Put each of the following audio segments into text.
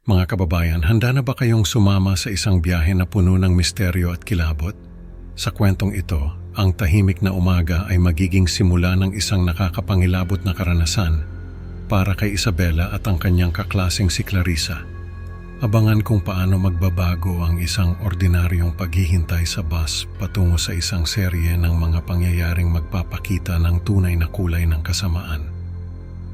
Mga kababayan, handa na ba kayong sumama sa isang biyahe na puno ng misteryo at kilabot? Sa kwentong ito, ang tahimik na umaga ay magiging simula ng isang nakakapangilabot na karanasan para kay Isabela at ang kanyang kaklaseng si Clarissa. Abangan kung paano magbabago ang isang ordinaryong paghihintay sa bus patungo sa isang serye ng mga pangyayaring magpapakita ng tunay na kulay ng kasamaan.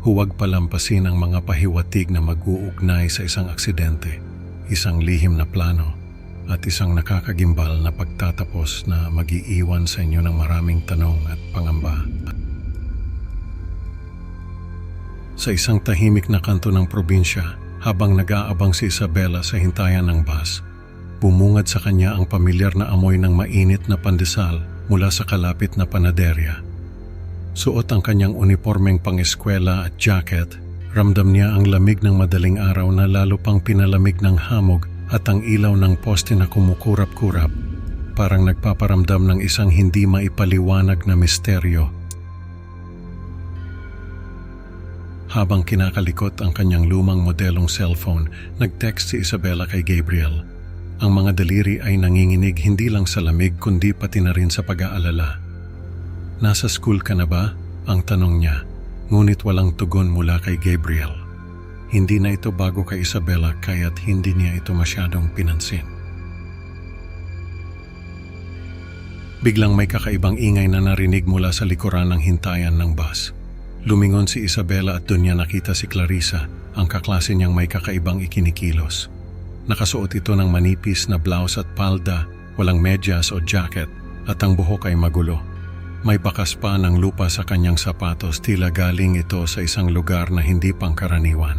Huwag palampasin ang mga pahiwatig na mag-uugnay sa isang aksidente, isang lihim na plano, at isang nakakagimbal na pagtatapos na mag-iiwan sa inyo ng maraming tanong at pangamba. Sa isang tahimik na kanto ng probinsya, habang nag-aabang si Isabela sa hintayan ng bus, bumungad sa kanya ang pamilyar na amoy ng mainit na pandesal mula sa kalapit na panaderya. Suot ang kanyang unipormeng pang-eskwela at jacket, ramdam niya ang lamig ng madaling araw na lalo pang pinalamig ng hamog at ang ilaw ng poste na kumukurap-kurap, parang nagpaparamdam ng isang hindi maipaliwanag na misteryo. Habang kinakalikot ang kanyang lumang modelong cellphone, nag-text si Isabela kay Gabriel. Ang mga daliri ay nanginginig hindi lang sa lamig kundi pati na rin sa pag-aalala. Nasa school ka na ba? Ang tanong niya, ngunit walang tugon mula kay Gabriel. Hindi na ito bago kay Isabela kaya't hindi niya ito masyadong pinansin. Biglang may kakaibang ingay na narinig mula sa likuran ng hintayan ng bus. Lumingon si Isabela at doon niya nakita si Clarissa, ang kaklase niyang may kakaibang ikinikilos. Nakasuot ito ng manipis na blouse at palda, walang medyas o jacket, at ang buhok ay magulo. May bakas pa ng lupa sa kanyang sapatos, tila galing ito sa isang lugar na hindi pangkaraniwan.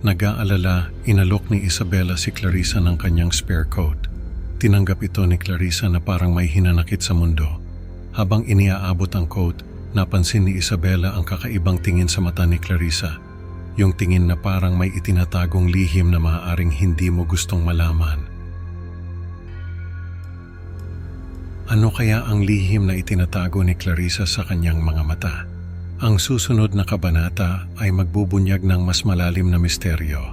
Nag-aalala, inalok ni Isabela si Clarissa ng kanyang spare coat. Tinanggap ito ni Clarissa na parang may hinanakit sa mundo. Habang iniaabot ang coat, napansin ni Isabela ang kakaibang tingin sa mata ni Clarissa. Yung tingin na parang may itinatagong lihim na maaaring hindi mo gustong malaman. Ano kaya ang lihim na itinatago ni Clarissa sa kanyang mga mata? Ang susunod na kabanata ay magbubunyag ng mas malalim na misteryo.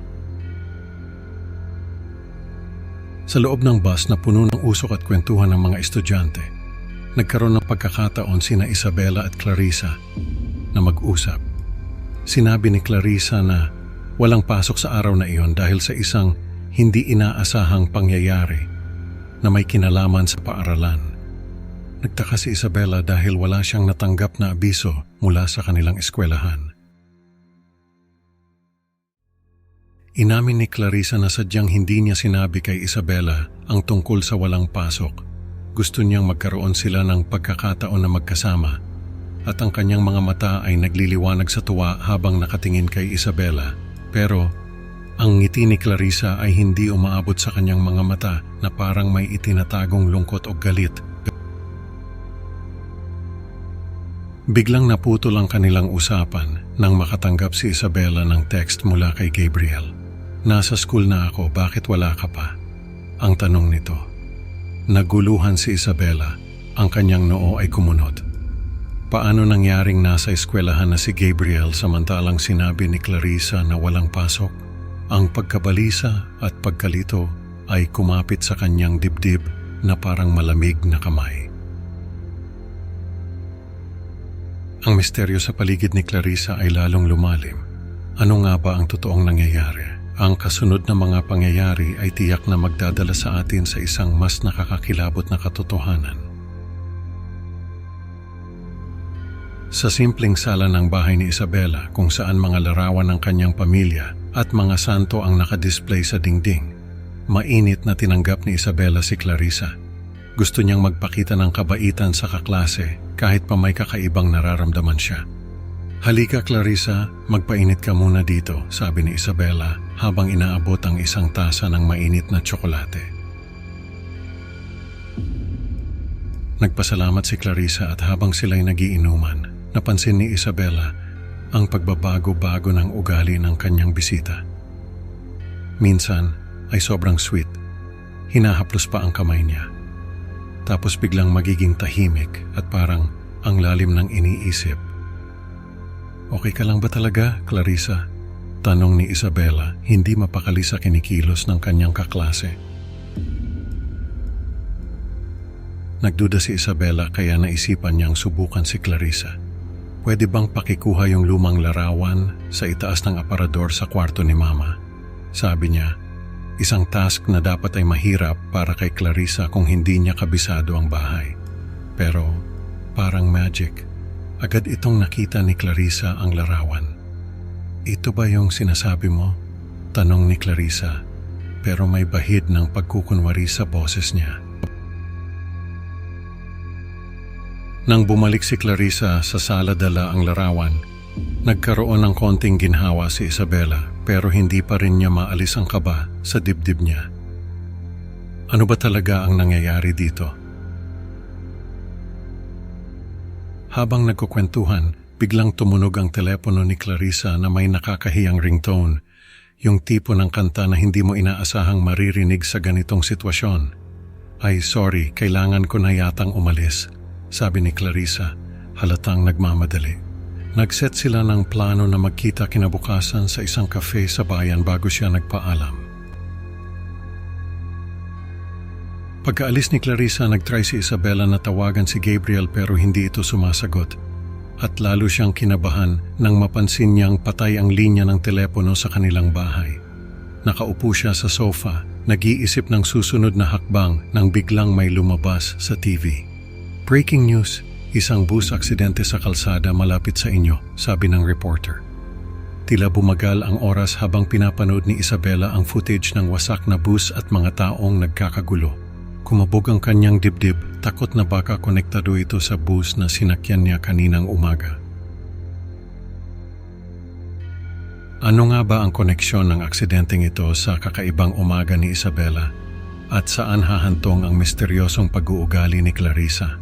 Sa loob ng bus na puno ng usok at kwentuhan ng mga estudyante, nagkaroon ng pagkakataon sina Isabela at Clarissa na mag-usap. Sinabi ni Clarissa na walang pasok sa araw na iyon dahil sa isang hindi inaasahang pangyayari na may kinalaman sa paaralan. Nagtaka si Isabela dahil wala siyang natanggap na abiso mula sa kanilang eskwelahan. Inamin ni Clarissa na sadyang hindi niya sinabi kay Isabela ang tungkol sa walang pasok. Gusto niyang magkaroon sila ng pagkakataon na magkasama at ang kanyang mga mata ay nagliliwanag sa tuwa habang nakatingin kay Isabela. Pero ang ngiti ni Clarissa ay hindi umaabot sa kanyang mga mata na parang may itinatagong lungkot o galit. Biglang naputol ang kanilang usapan nang makatanggap si Isabela ng text mula kay Gabriel. Nasa school na ako, bakit wala ka pa? Ang tanong nito. Naguluhan si Isabela, ang kanyang noo ay kumunot. Paano nangyaring nasa eskwelahan na si Gabriel samantalang sinabi ni Clarissa na walang pasok? Ang pagkabalisa at pagkalito ay kumapit sa kanyang dibdib na parang malamig na kamay. Ang misteryo sa paligid ni Clarissa ay lalong lumalim. Ano nga ba ang totoong nangyayari? Ang kasunod na mga pangyayari ay tiyak na magdadala sa atin sa isang mas nakakakilabot na katotohanan. Sa simpleng sala ng bahay ni Isabela kung saan mga larawan ng kanyang pamilya at mga santo ang nakadisplay sa dingding, mainit na tinanggap ni Isabela si Clarissa. Gusto niyang magpakita ng kabaitan sa kaklase kahit pa may kakaibang nararamdaman siya. Halika Clarissa, magpainit ka muna dito, sabi ni Isabela habang inaabot ang isang tasa ng mainit na tsokolate. Nagpasalamat si Clarissa at habang sila'y nagiinuman, napansin ni Isabela ang pagbabago-bago ng ugali ng kanyang bisita. Minsan ay sobrang sweet, hinahaplos pa ang kamay niya. Tapos biglang magiging tahimik at parang ang lalim ng iniisip. Okay ka lang ba talaga, Clarissa? Tanong ni Isabela, hindi mapakali sa kinikilos ng kanyang kaklase. Nagduda si Isabela kaya naisipan niyang subukan si Clarissa. Pwede bang pakikuha yung lumang larawan sa itaas ng aparador sa kwarto ni Mama? Sabi niya, isang task na dapat ay mahirap para kay Clarissa kung hindi niya kabisado ang bahay. Pero parang magic, agad itong nakita ni Clarissa ang larawan. Ito ba yung sinasabi mo? Tanong ni Clarissa, pero may bahid ng pagkukunwari sa boses niya. Nang bumalik si Clarissa sa sala dala ang larawan, nagkaroon ng konting ginhawa si Isabela pero hindi pa rin niya maalis ang kaba sa dibdib niya. Ano ba talaga ang nangyayari dito? Habang nagkukwentuhan, biglang tumunog ang telepono ni Clarissa na may nakakahiyang ringtone, yung tipo ng kanta na hindi mo inaasahang maririnig sa ganitong sitwasyon. Ay sorry, kailangan ko na yatang umalis, sabi ni Clarissa, halatang nagmamadali. Nagset sila ng plano na magkita kinabukasan sa isang cafe sa bayan bago siya nagpaalam. Pagkaalis ni Clarissa, nagtry si Isabela na tawagan si Gabriel pero hindi ito sumasagot. At lalo siyang kinabahan nang mapansin niyang patay ang linya ng telepono sa kanilang bahay. Nakaupo siya sa sofa, nag-iisip ng susunod na hakbang nang biglang may lumabas sa TV. Breaking news, isang bus aksidente sa kalsada malapit sa inyo, sabi ng reporter. Tila bumagal ang oras habang pinapanood ni Isabela ang footage ng wasak na bus at mga taong nagkakagulo. Kumabog ang kanyang dibdib, takot na baka konektado ito sa bus na sinakyan niya kaninang umaga. Ano nga ba ang koneksyon ng aksidenteng ito sa kakaibang umaga ni Isabela? At saan hahantong ang misteryosong pag-uugali ni Clarissa?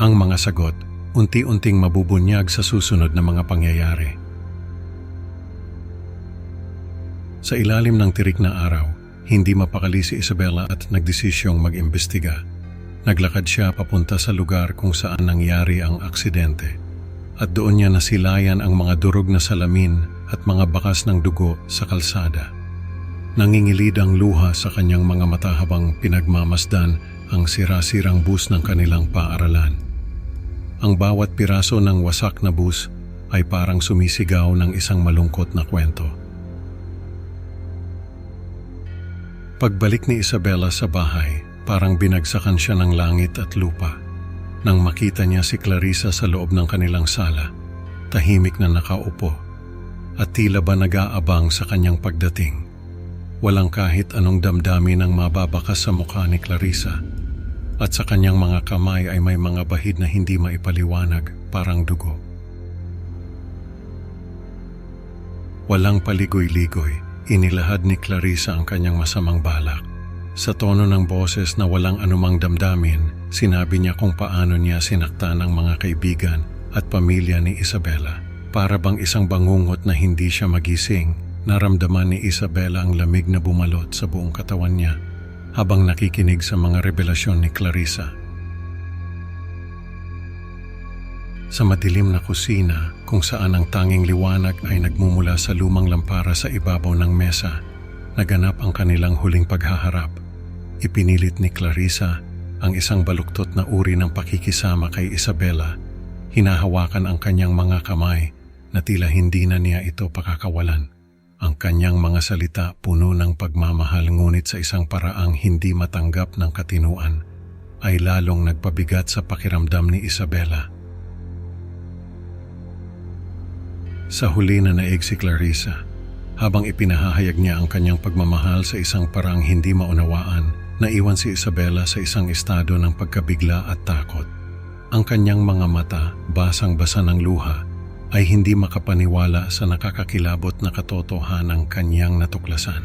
Ang mga sagot, unti-unting mabubunyag sa susunod na mga pangyayari. Sa ilalim ng tirik na araw, hindi mapakali si Isabela at nagdesisyong mag-imbestiga. Naglakad siya papunta sa lugar kung saan nangyari ang aksidente. At doon niya nasilayan ang mga durog na salamin at mga bakas ng dugo sa kalsada. Nangingilid ang luha sa kanyang mga mata habang pinagmamasdan ang sira-sirang bus ng kanilang paaralan. Ang bawat piraso ng wasak na bus ay parang sumisigaw ng isang malungkot na kwento. Pagbalik ni Isabela sa bahay, parang binagsakan siya ng langit at lupa. Nang makita niya si Clarissa sa loob ng kanilang sala, tahimik na nakaupo, at tila ba nag-aabang sa kanyang pagdating. Walang kahit anong damdamin ang mababakas sa mukha ni Clarissa, at sa kanyang mga kamay ay may mga bahid na hindi maipaliwanag, parang dugo. Walang paligoy-ligoy, inilahad ni Clarissa ang kanyang masamang balak. Sa tono ng boses na walang anumang damdamin, sinabi niya kung paano niya sinaktan ang mga kaibigan at pamilya ni Isabela. Para bang isang bangungot na hindi siya magising, naramdaman ni Isabela ang lamig na bumalot sa buong katawan niya habang nakikinig sa mga revelasyon ni Clarissa. Sa madilim na kusina, kung saan ang tanging liwanag ay nagmumula sa lumang lampara sa ibabaw ng mesa, naganap ang kanilang huling paghaharap. Ipinilit ni Clarissa ang isang baluktot na uri ng pakikisama kay Isabela. Hinahawakan ang kanyang mga kamay na tila hindi na niya ito pakakawalan. Ang kanyang mga salita puno ng pagmamahal, ngunit sa isang paraang hindi matanggap ng katinuan, ay lalong nagpabigat sa pakiramdam ni Isabela. Sa huli na naig si Clarissa, habang ipinahahayag niya ang kanyang pagmamahal sa isang paraang hindi maunawaan, naiwan si Isabela sa isang estado ng pagkabigla at takot. Ang kanyang mga mata, basang-basa ng luha, ay hindi makapaniwala sa nakakakilabot na katotohanang kanyang natuklasan.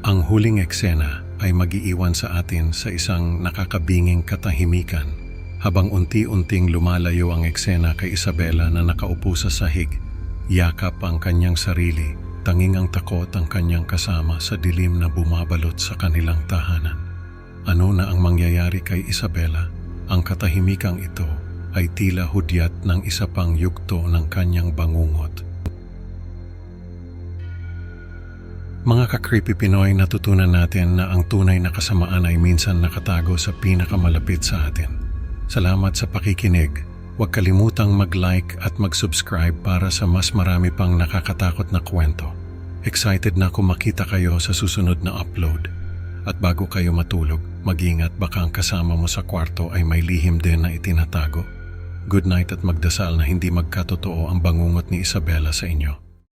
Ang huling eksena ay mag-iiwan sa atin sa isang nakakabinging katahimikan habang unti-unting lumalayo ang eksena kay Isabela na nakaupo sa sahig, yakap ang kanyang sarili, tanging ang takot ang kanyang kasama sa dilim na bumabalot sa kanilang tahanan. Ano na ang mangyayari kay Isabela? Ang katahimikang ito ay tila hudyat ng isa pang yugto ng kanyang bangungot. Mga ka-creepy Pinoy, natutunan natin na ang tunay na kasamaan ay minsan nakatago sa pinakamalapit sa atin. Salamat sa pakikinig. Huwag kalimutang mag-like at mag-subscribe para sa mas marami pang nakakatakot na kwento. Excited na kung makita kayo sa susunod na upload. At bago kayo matulog, mag-ingat, baka ang kasama mo sa kwarto ay may lihim din na itinatago. Good night at magdasal na hindi magkatotoo ang bangungot ni Isabela sa inyo.